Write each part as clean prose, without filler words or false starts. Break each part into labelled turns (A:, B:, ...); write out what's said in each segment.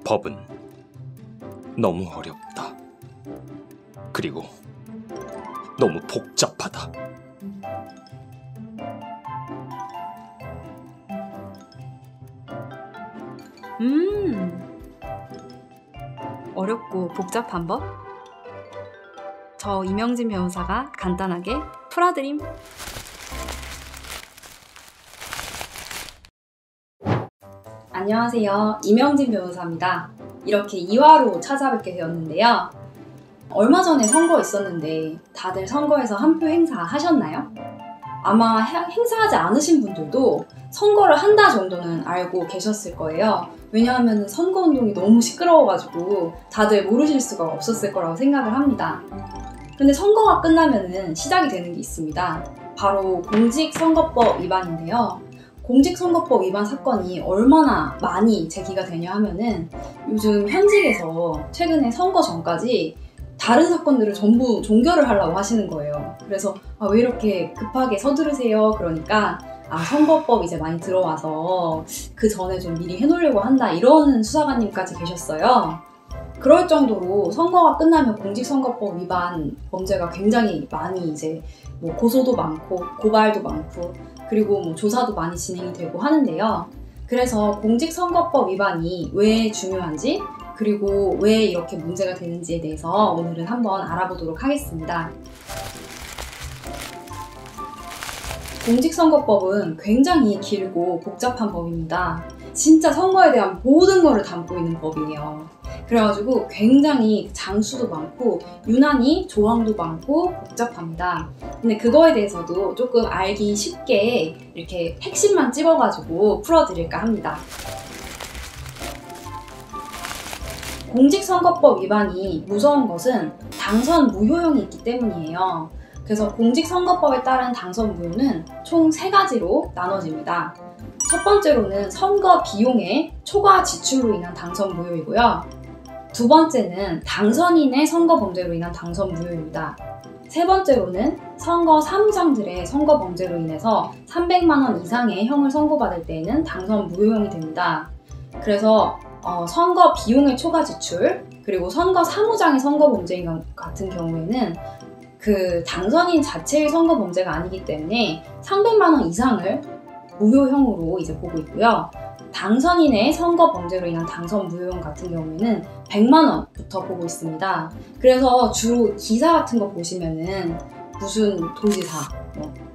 A: 법은 너무 어렵다. 그리고 너무 복잡하다.
B: 어렵고 복잡한 법? 저 이명진 변호사가 간단하게 풀어드림. 안녕하세요, 이명진 변호사입니다. 이렇게 2화로 찾아뵙게 되었는데요. 얼마 전에 선거 있었는데 다들 선거에서 한 표 행사 하셨나요? 아마 행사하지 않으신 분들도 선거를 한다 정도는 알고 계셨을 거예요. 왜냐하면 선거운동이 너무 시끄러워가지고 다들 모르실 수가 없었을 거라고 생각을 합니다. 근데 선거가 끝나면은 시작이 되는 게 있습니다. 바로 공직선거법 위반인데요. 공직선거법 위반 사건이 얼마나 많이 제기가 되냐 하면은 요즘 현직에서 최근에 선거 전까지 다른 사건들을 전부 종결을 하려고 하시는 거예요. 그래서 왜 이렇게 급하게 서두르세요? 그러니까 선거법 이제 많이 들어와서 그 전에 좀 미리 해놓으려고 한다, 이런 수사관님까지 계셨어요. 그럴 정도로 선거가 끝나면 공직선거법 위반 범죄가 굉장히 많이 이제 고소도 많고 고발도 많고 그리고 조사도 많이 진행이 되고 하는데요. 그래서 공직선거법 위반이 왜 중요한지, 그리고 왜 이렇게 문제가 되는지에 대해서 오늘은 한번 알아보도록 하겠습니다. 공직선거법은 굉장히 길고 복잡한 법입니다. 진짜 선거에 대한 모든 것을 담고 있는 법이에요. 그래가지고 굉장히 장수도 많고 유난히 조항도 많고 복잡합니다. 근데 그거에 대해서도 조금 알기 쉽게 이렇게 핵심만 찝어가지고 풀어드릴까 합니다. 공직선거법 위반이 무서운 것은 당선 무효형이 있기 때문이에요. 그래서 공직선거법에 따른 당선 무효는 총 3가지로 나눠집니다. 첫 번째로는 선거 비용의 초과 지출로 인한 당선 무효이고요. 두 번째는 당선인의 선거 범죄로 인한 당선 무효입니다. 세 번째로는 선거 사무장들의 선거 범죄로 인해서 300만 원 이상의 형을 선고받을 때에는 당선 무효형이 됩니다. 그래서 선거 비용의 초과 지출, 그리고 선거 사무장의 선거 범죄 같은 경우에는 그 당선인 자체의 선거 범죄가 아니기 때문에 300만 원 이상을 무효형으로 이제 보고 있고요. 당선인의 선거 범죄로 인한 당선 무효형 같은 경우에는 100만 원부터 보고 있습니다. 그래서 주로 기사 같은 거 보시면은 무슨 도지사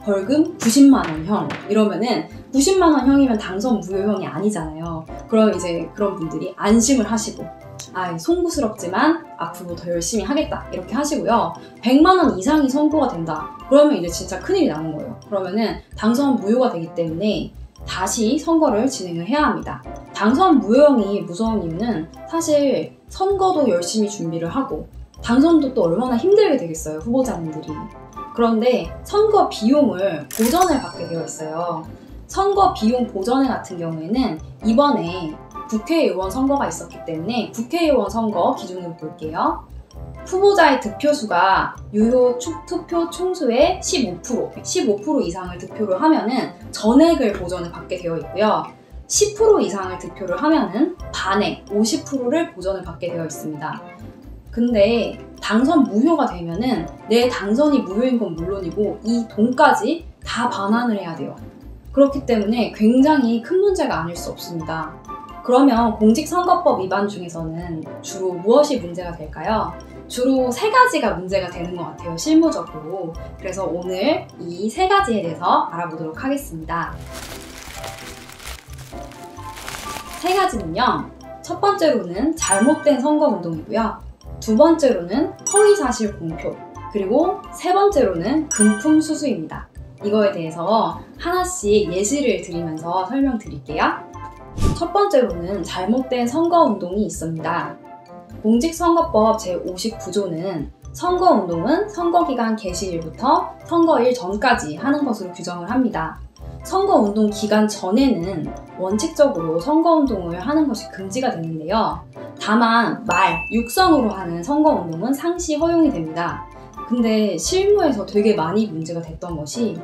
B: 벌금 90만 원형 이러면은 90만 원형이면 당선 무효형이 아니잖아요. 그럼 이제 그런 분들이 안심을 하시고 송구스럽지만 앞으로 더 열심히 하겠다 이렇게 하시고요. 100만 원 이상이 선고가 된다. 그러면 이제 진짜 큰일이 나는 거예요. 그러면은 당선 무효가 되기 때문에 다시 선거를 진행을 해야 합니다. 당선 무효형이 무서운 이유는 사실 선거도 열심히 준비를 하고 당선도 또 얼마나 힘들게 되겠어요, 후보자님들이. 그런데 선거 비용을 보전을 받게 되어 있어요. 선거 비용 보전회 같은 경우에는 이번에 국회의원 선거가 있었기 때문에 국회의원 선거 기준으로 볼게요. 후보자의 득표수가 유효 투표 총수의 15% 이상을 득표를 하면은 전액을 보전을 받게 되어 있고요. 10% 이상을 득표를 하면은 반액 50%를 보전을 받게 되어 있습니다. 근데 당선 무효가 되면은 내 당선이 무효인 건 물론이고 이 돈까지 다 반환을 해야 돼요. 그렇기 때문에 굉장히 큰 문제가 아닐 수 없습니다. 그러면 공직선거법 위반 중에서는 주로 무엇이 문제가 될까요? 주로 3가지가 문제가 되는 것 같아요, 실무적으로. 그래서 오늘 이 3가지에 대해서 알아보도록 하겠습니다. 3가지는요. 첫 번째로는 잘못된 선거운동이고요. 두 번째로는 허위사실 공표, 그리고 세 번째로는 금품 수수입니다. 이거에 대해서 하나씩 예시를 드리면서 설명드릴게요. 첫 번째로는 잘못된 선거운동이 있습니다. 공직선거법 제59조는 선거운동은 선거기간 개시일부터 선거일 전까지 하는 것으로 규정을 합니다. 선거운동 기간 전에는 원칙적으로 선거운동을 하는 것이 금지가 되는데요. 다만 육성으로 하는 선거운동은 상시 허용이 됩니다. 근데 실무에서 되게 많이 문제가 됐던 것이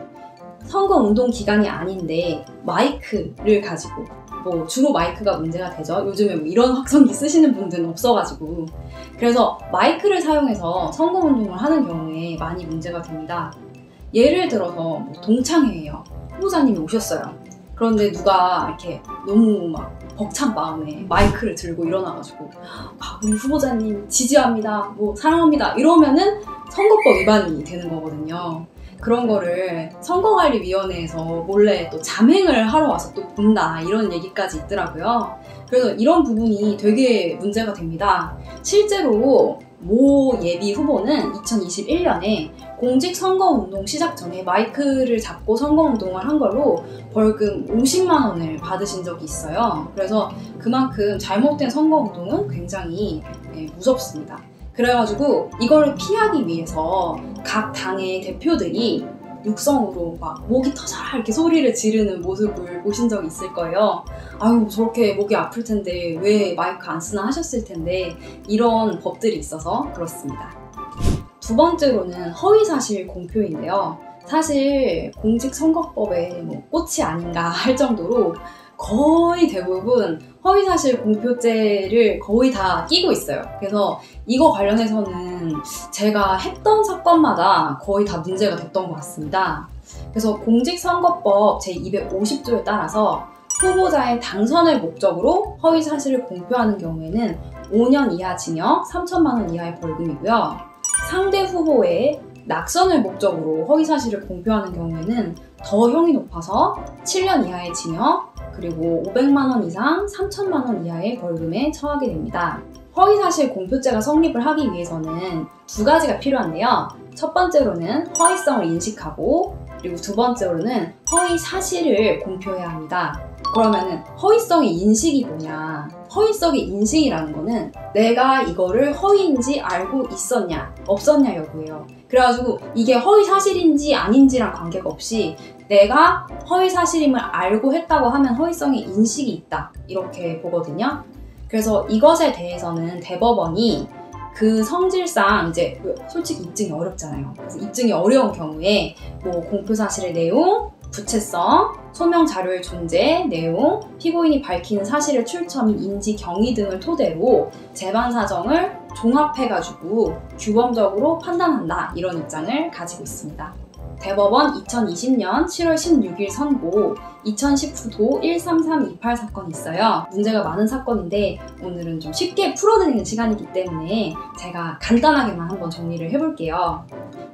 B: 선거운동 기간이 아닌데 마이크를 가지고 뭐 주로 마이크가 문제가 되죠. 요즘에 뭐 이런 확성기 쓰시는 분들은 없어가지고. 그래서 마이크를 사용해서 선거운동을 하는 경우에 많이 문제가 됩니다. 예를 들어서 뭐 동창회예요. 후보자님이 오셨어요. 그런데 누가 이렇게 너무 막 벅찬 마음에 마이크를 들고 일어나가지고 우리 후보자님 지지합니다, 뭐 사랑합니다 이러면은 선거법 위반이 되는 거거든요. 그런 거를 선거관리위원회에서 몰래 또 잠행을 하러 와서 또 본다 이런 얘기까지 있더라고요. 그래서 이런 부분이 되게 문제가 됩니다. 실제로 모 예비 후보는 2021년에 공직선거운동 시작 전에 마이크를 잡고 선거운동을 한 걸로 벌금 50만 원을 받으신 적이 있어요. 그래서 그만큼 잘못된 선거운동은 굉장히 무섭습니다. 그래가지고 이걸 피하기 위해서 각 당의 대표들이 육성으로 막 목이 터져라 이렇게 소리를 지르는 모습을 보신 적이 있을 거예요. 아유 저렇게 목이 아플 텐데 왜 마이크 안 쓰나 하셨을 텐데 이런 법들이 있어서 그렇습니다. 두 번째로는 허위사실 공표인데요. 사실 공직선거법의 뭐 꽃이 아닌가 할 정도로 거의 대부분 허위사실 공표죄를 거의 다 끼고 있어요. 그래서 이거 관련해서는 제가 했던 사건마다 거의 다 문제가 됐던 것 같습니다. 그래서 공직선거법 제250조에 따라서 후보자의 당선을 목적으로 허위사실을 공표하는 경우에는 5년 이하 징역, 3천만 원 이하의 벌금이고요. 상대 후보의 낙선을 목적으로 허위사실을 공표하는 경우에는 더 형이 높아서 7년 이하의 징역, 그리고 500만 원 이상 3천만 원 이하의 벌금에 처하게 됩니다. 허위사실 공표죄가 성립을 하기 위해서는 두 가지가 필요한데요. 첫 번째로는 허위성을 인식하고 그리고 두 번째로는 허위사실을 공표해야 합니다. 그러면은 허위성의 인식이 뭐냐? 허위성의 인식이라는 거는 내가 이거를 허위인지 알고 있었냐 없었냐 여부예요. 그래가지고 이게 허위사실인지 아닌지랑 관계가 없이 내가 허위사실임을 알고 했다고 하면 허위성의 인식이 있다 이렇게 보거든요. 그래서 이것에 대해서는 대법원이 그 성질상 이제 솔직히 입증이 어렵잖아요. 그래서 입증이 어려운 경우에 뭐 공표사실의 내용, 구체성, 소명 자료의 존재, 내용, 피고인이 밝히는 사실의 출처 및 인지 경위 등을 토대로 재반 사정을 종합해가지고 규범적으로 판단한다 이런 입장을 가지고 있습니다. 대법원 2020년 7월 16일 선고 2019도 13328 사건이 있어요. 문제가 많은 사건인데 오늘은 좀 쉽게 풀어드리는 시간이기 때문에 제가 간단하게만 한번 정리를 해볼게요.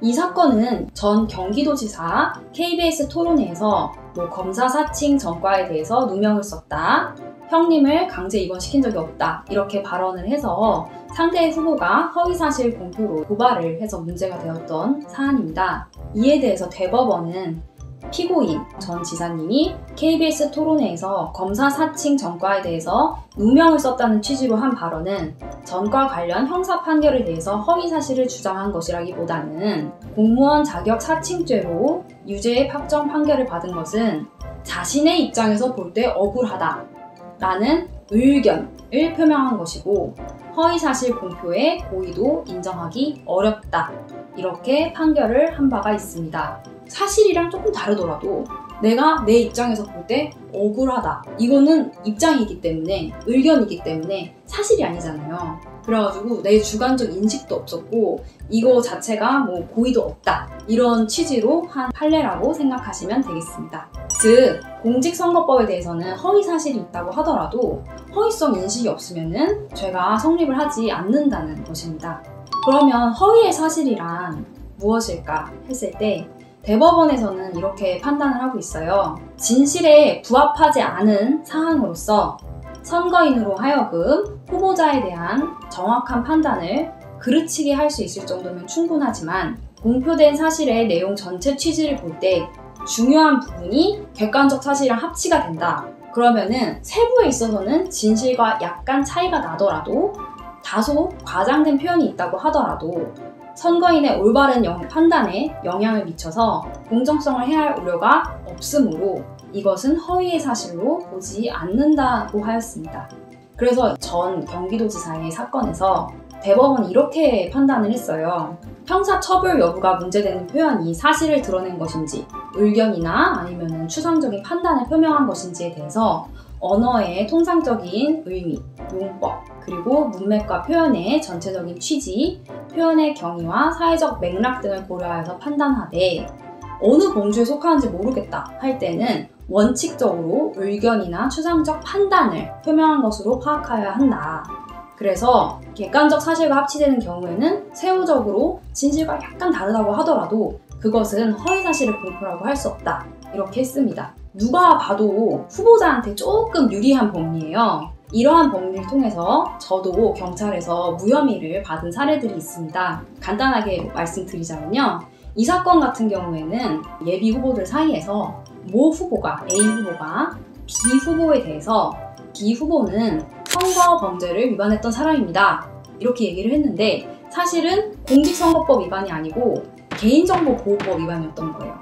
B: 이 사건은 전 경기도지사 KBS 토론회에서 검사 사칭 전과에 대해서 누명을 썼다, 형님을 강제 입원시킨 적이 없다 이렇게 발언을 해서 상대 후보가 허위사실 공표로 고발을 해서 문제가 되었던 사안입니다. 이에 대해서 대법원은 피고인 전 지사님이 KBS 토론회에서 검사 사칭 전과에 대해서 누명을 썼다는 취지로 한 발언은 전과 관련 형사 판결에 대해서 허위사실을 주장한 것이라기보다는 공무원 자격 사칭죄로 유죄의 확정 판결을 받은 것은 자신의 입장에서 볼 때 억울하다 라는 의견을 표명한 것이고 허위사실 공표의 고의도 인정하기 어렵다 이렇게 판결을 한 바가 있습니다. 사실이랑 조금 다르더라도 내가 내 입장에서 볼 때 억울하다 이거는 입장이기 때문에 의견이기 때문에 사실이 아니잖아요. 그래가지고 내 주관적 인식도 없었고 이거 자체가 뭐 고의도 없다 이런 취지로 한 판례라고 생각하시면 되겠습니다. 즉 공직선거법에 대해서는 허위사실이 있다고 하더라도 허위성 인식이 없으면은 죄가 성립을 하지 않는다는 것입니다. 그러면 허위의 사실이란 무엇일까 했을 때 대법원에서는 이렇게 판단을 하고 있어요. 진실에 부합하지 않은 사항으로서 선거인으로 하여금 후보자에 대한 정확한 판단을 그르치게 할 수 있을 정도면 충분하지만 공표된 사실의 내용 전체 취지를 볼 때 중요한 부분이 객관적 사실이랑 합치가 된다. 그러면은 세부에 있어서는 진실과 약간 차이가 나더라도 다소 과장된 표현이 있다고 하더라도 선거인의 올바른 판단에 영향을 미쳐서 공정성을 해할 우려가 없으므로 이것은 허위의 사실로 보지 않는다고 하였습니다. 그래서 전 경기도지사의 사건에서 대법원이 이렇게 판단을 했어요. 형사처벌 여부가 문제되는 표현이 사실을 드러낸 것인지 의견이나 아니면 추상적인 판단을 표명한 것인지에 대해서 언어의 통상적인 의미, 용법, 그리고 문맥과 표현의 전체적인 취지, 표현의 경위와 사회적 맥락 등을 고려하여서 판단하되 어느 범주에 속하는지 모르겠다 할 때는 원칙적으로 의견이나 추상적 판단을 표명한 것으로 파악하여야 한다. 그래서 객관적 사실과 합치되는 경우에는 세부적으로 진실과 약간 다르다고 하더라도 그것은 허위사실을 공표라고 할 수 없다. 이렇게 했습니다. 누가 봐도 후보자한테 조금 유리한 법리예요. 이러한 법리를 통해서 저도 경찰에서 무혐의를 받은 사례들이 있습니다. 간단하게 말씀드리자면요. 이 사건 같은 경우에는 예비 후보들 사이에서 모 후보가, A 후보가 B 후보에 대해서 B 후보는 선거 범죄를 위반했던 사람입니다. 이렇게 얘기를 했는데 사실은 공직선거법 위반이 아니고 개인정보보호법 위반이었던 거예요.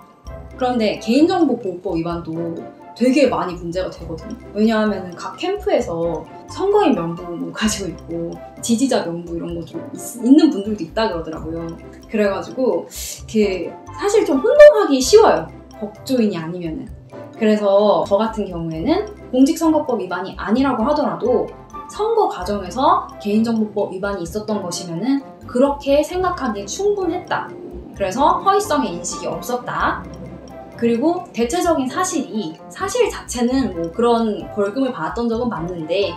B: 그런데 개인정보보호법 위반도 되게 많이 문제가 되거든요. 왜냐하면 각 캠프에서 선거인 명부 가지고 있고 지지자 명부 이런 거 좀 있는 분들도 있다 그러더라고요. 그래가지고 사실 좀 혼동하기 쉬워요. 법조인이 아니면은. 그래서 저 같은 경우에는 공직선거법 위반이 아니라고 하더라도 선거 과정에서 개인정보법 위반이 있었던 것이면은 그렇게 생각하기에 충분했다. 그래서 허위성의 인식이 없었다. 그리고 대체적인 사실 자체는 뭐 그런 벌금을 받았던 적은 맞는데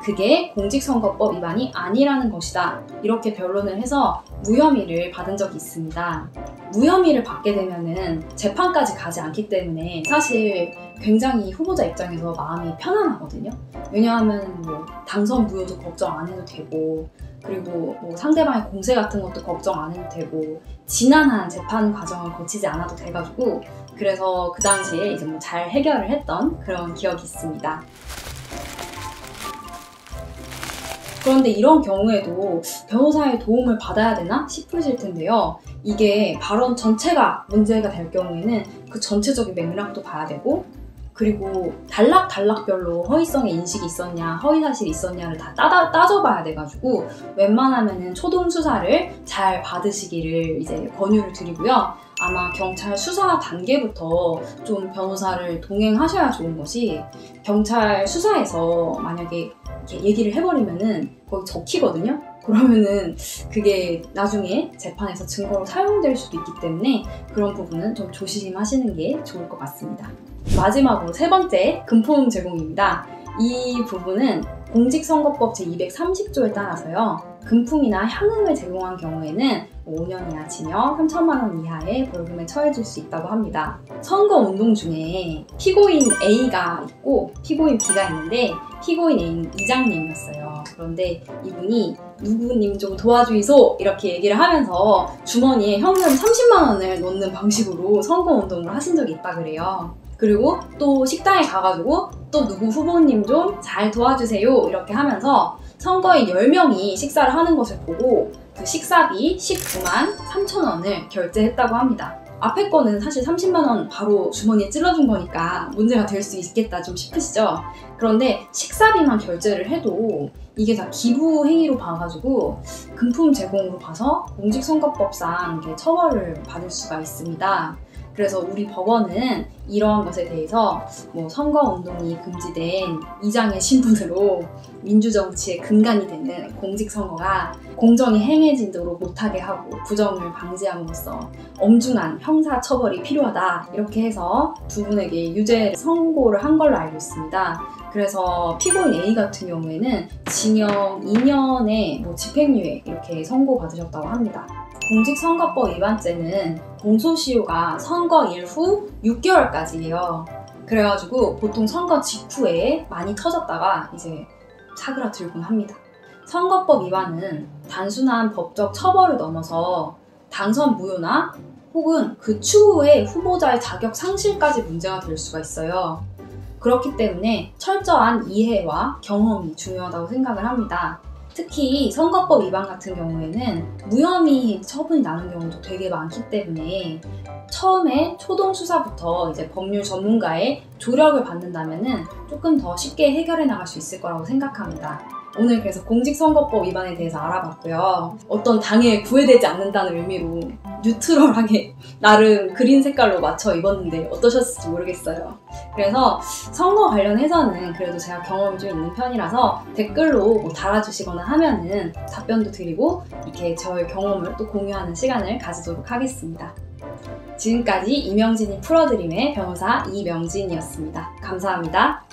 B: 그게 공직선거법 위반이 아니라는 것이다. 이렇게 변론을 해서 무혐의를 받은 적이 있습니다. 무혐의를 받게 되면은 재판까지 가지 않기 때문에 사실 굉장히 후보자 입장에서 마음이 편안하거든요. 왜냐하면 뭐 당선 무효도 걱정 안 해도 되고 그리고 뭐 상대방의 공세 같은 것도 걱정 안 해도 되고 지난한 재판 과정을 거치지 않아도 돼가지고 그래서 그 당시에 이제 뭐 잘 해결을 했던 그런 기억이 있습니다. 그런데 이런 경우에도 변호사의 도움을 받아야 되나 싶으실 텐데요. 이게 발언 전체가 문제가 될 경우에는 그 전체적인 맥락도 봐야 되고 그리고 단락별로 허위성의 인식이 있었냐, 허위사실이 있었냐를 다 따져봐야 돼가지고 웬만하면은 초동 수사를 잘 받으시기를 이제 권유를 드리고요. 아마 경찰 수사 단계부터 좀 변호사를 동행하셔야 좋은 것이 경찰 수사에서 만약에 이렇게 얘기를 해버리면은 거기 적히거든요. 그러면은 그게 나중에 재판에서 증거로 사용될 수도 있기 때문에 그런 부분은 좀 조심하시는 게 좋을 것 같습니다. 마지막으로 세 번째, 금품 제공입니다. 이 부분은 공직선거법 제230조에 따라서요. 금품이나 향응을 제공한 경우에는 5년 이하 징역, 3천만 원 이하의 벌금에 처해질 수 있다고 합니다. 선거운동 중에 피고인 A가 있고 피고인 B가 있는데 피고인 A는 이장님이었어요. 그런데 이분이 누구님 좀 도와주이소 이렇게 얘기를 하면서 주머니에 현금 30만 원을 넣는 방식으로 선거운동을 하신 적이 있다 그래요. 그리고 또 식당에 가가지고 또 누구 후보님 좀 잘 도와주세요 이렇게 하면서 선거인 10명이 식사를 하는 것을 보고 그 식사비 19만 3천 원을 결제했다고 합니다. 앞에 거는 사실 30만 원 바로 주머니에 찔러준 거니까 문제가 될 수 있겠다 좀 싶으시죠? 그런데 식사비만 결제를 해도 이게 다 기부 행위로 봐가지고 금품 제공으로 봐서 공직선거법상 이게 처벌을 받을 수가 있습니다. 그래서 우리 법원은 이러한 것에 대해서 뭐 선거운동이 금지된 이장의 신분으로 민주정치의 근간이 되는 공직선거가 공정이 행해지도록 못하게 하고 부정을 방지함으로써 엄중한 형사처벌이 필요하다 이렇게 해서 두 분에게 유죄 선고를 한 걸로 알고 있습니다. 그래서 피고인 A 같은 경우에는 징역 2년에 뭐 집행유예 이렇게 선고받으셨다고 합니다. 공직선거법 위반죄는 공소시효가 선거일 후 6개월까지예요. 그래가지고 보통 선거 직후에 많이 터졌다가 이제 사그라들곤 합니다. 선거법 위반은 단순한 법적 처벌을 넘어서 당선 무효나 혹은 그 추후에 후보자의 자격 상실까지 문제가 될 수가 있어요. 그렇기 때문에 철저한 이해와 경험이 중요하다고 생각을 합니다. 특히 선거법 위반 같은 경우에는 무혐의 처분이 나는 경우도 되게 많기 때문에 처음에 초동 수사부터 이제 법률 전문가의 조력을 받는다면은 조금 더 쉽게 해결해 나갈 수 있을 거라고 생각합니다. 오늘 그래서 공직선거법 위반에 대해서 알아봤고요. 어떤 당에 구애되지 않는다는 의미로 뉴트럴하게 나름 그린 색깔로 맞춰 입었는데 어떠셨을지 모르겠어요. 그래서 선거 관련해서는 그래도 제가 경험이 좀 있는 편이라서 댓글로 뭐 달아주시거나 하면은 답변도 드리고 이렇게 저의 경험을 또 공유하는 시간을 가지도록 하겠습니다. 지금까지 이명진이 풀어드림의 변호사 이명진이었습니다. 감사합니다.